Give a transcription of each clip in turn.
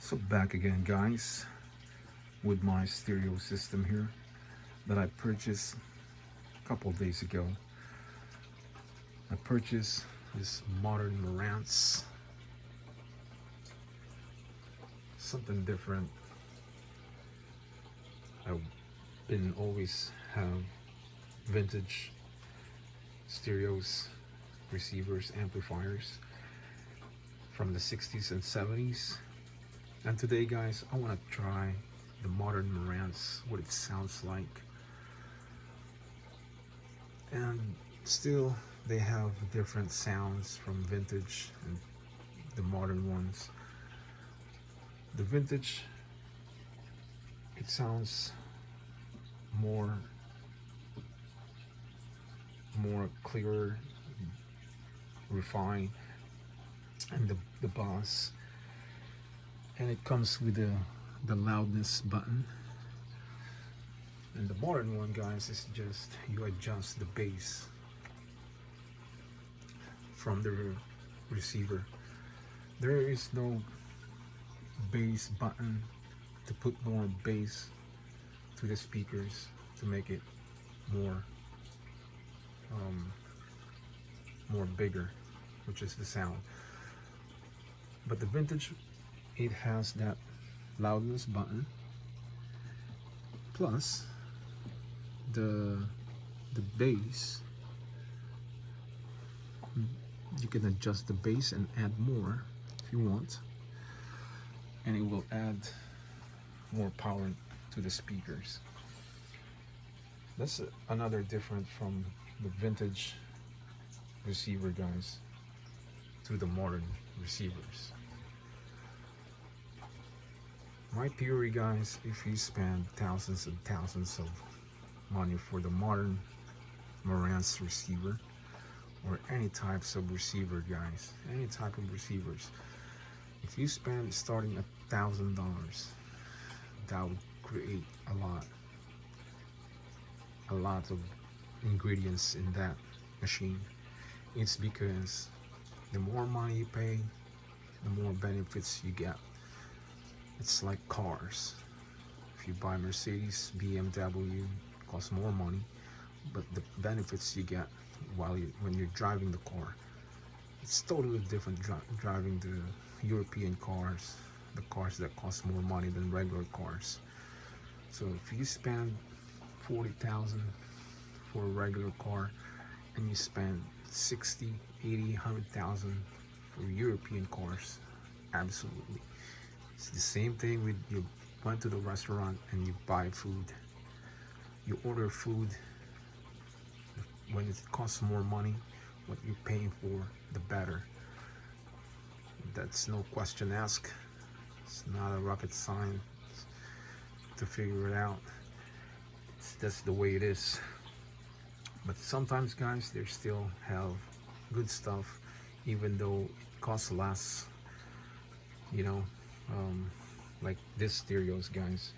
So back again guys with my stereo system here that I purchased a couple days ago. I purchased this modern Marantz, something different. I've been always have vintage stereos, receivers, amplifiers from the 60s and 70s. And today guys, I want to try the modern Marantz, what it sounds like. And still they have different sounds from vintage and the modern ones. The vintage, it sounds more clearer, refined, and the bass, and it comes with the loudness button. And the modern one guys is just you adjust the bass from the receiver. There is no bass button to put more bass to the speakers to make it more more bigger, which is the sound. But the vintage, it has that loudness button plus the bass. You can adjust the bass and add more if you want, and it will add more power to the speakers. That's another different from the vintage receiver guys to the modern receivers. My theory guys, if you spend thousands and thousands of money for the modern Marantz receiver or any types of receiver guys, any type of receivers, if you spend starting $1,000, that would create a lot of ingredients in that machine. It's because the more money you pay, the more benefits you get. It's like cars. If you buy Mercedes, BMW, it costs more money, but the benefits you get when you're driving the car, it's totally different driving the European cars, the cars that cost more money than regular cars. So if you spend 40,000 for a regular car and you spend 60, 80, 100,000 for European cars, absolutely. It's the same thing with you went to the restaurant and you buy food. You order food, when it costs more money, what you're paying for, the better. That's no question asked. It's not a rocket science to figure it out. That's the way it is. But sometimes guys, they still have good stuff, even though it costs less, you know, like this stereos guys.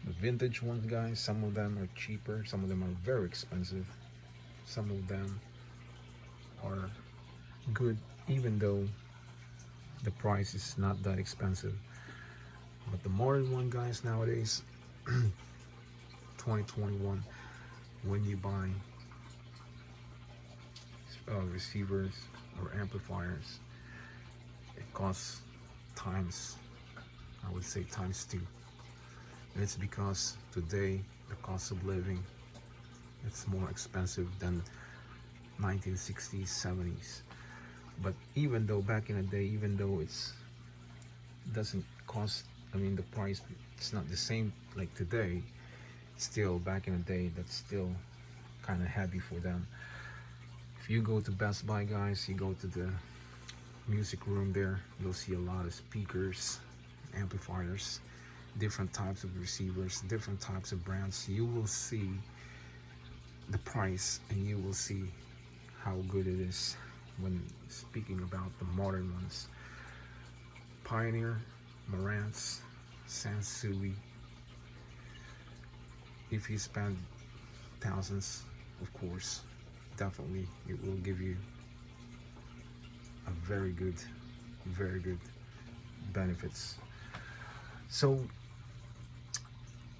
The vintage ones guys, some of them are cheaper, some of them are very expensive, some of them are good even though the price is not that expensive. But the modern one guys nowadays, 2021, when you buy receivers or amplifiers, it costs times, I would say times two. And it's because today the cost of living, it's more expensive than 1960s, 70s. But even though back in the day, even though it's doesn't cost, I mean the price, it's not the same like today, still back in the day, that's still kind of heavy for them. If you go to Best Buy guys, you go to the music room there, you'll see a lot of speakers, amplifiers, different types of receivers, different types of brands. You will see the price and you will see how good it is when speaking about the modern ones. Pioneer, Marantz, Sansui. If you spend thousands, of course, definitely it will give you a very good benefits. So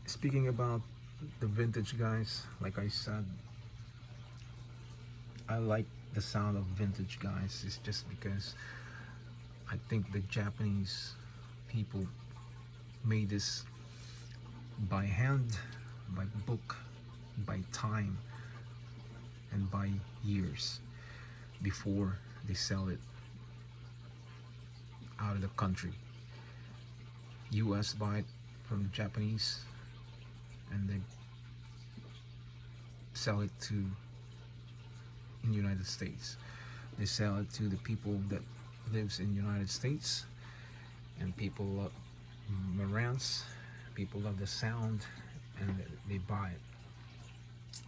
speaking about the vintage, guys, like I said, I like the sound of vintage, guys. It's just because I think the Japanese people made this by hand, by book, by time, and by years before they sell it out of the country. US buy it from the Japanese and they sell it to in the United States. They sell it to the people that lives in the United States, and people love Marantz, people love the sound, and they buy it.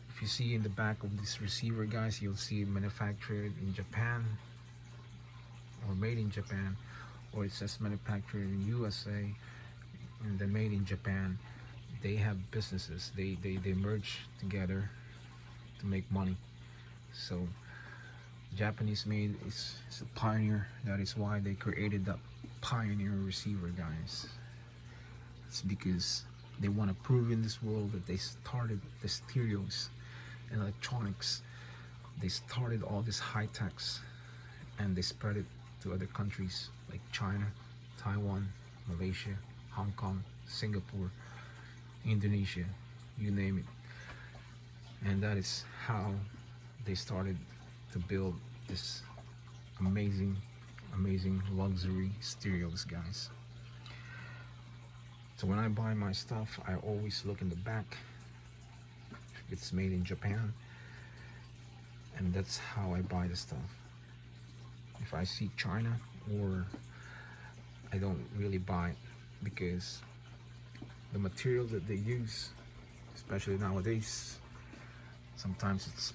If you see in the back of this receiver, guys, you'll see manufactured in Japan or made in Japan, or it says manufactured in USA and then made in Japan. They have businesses, they merge together to make money. So Japanese made is a pioneer. That is why they created that pioneer receiver, guys. It's because they want to prove in this world that they started the stereos and electronics. They started all this high techs and they spread it to other countries like China, Taiwan, Malaysia, Hong Kong, Singapore, Indonesia, you name it. And that is how they started to build this amazing luxury stereos, guys. So when I buy my stuff, I always look in the back if it's made in Japan, and that's how I buy the stuff. If I see China, or I don't really buy it, because the material that they use, especially nowadays, sometimes it's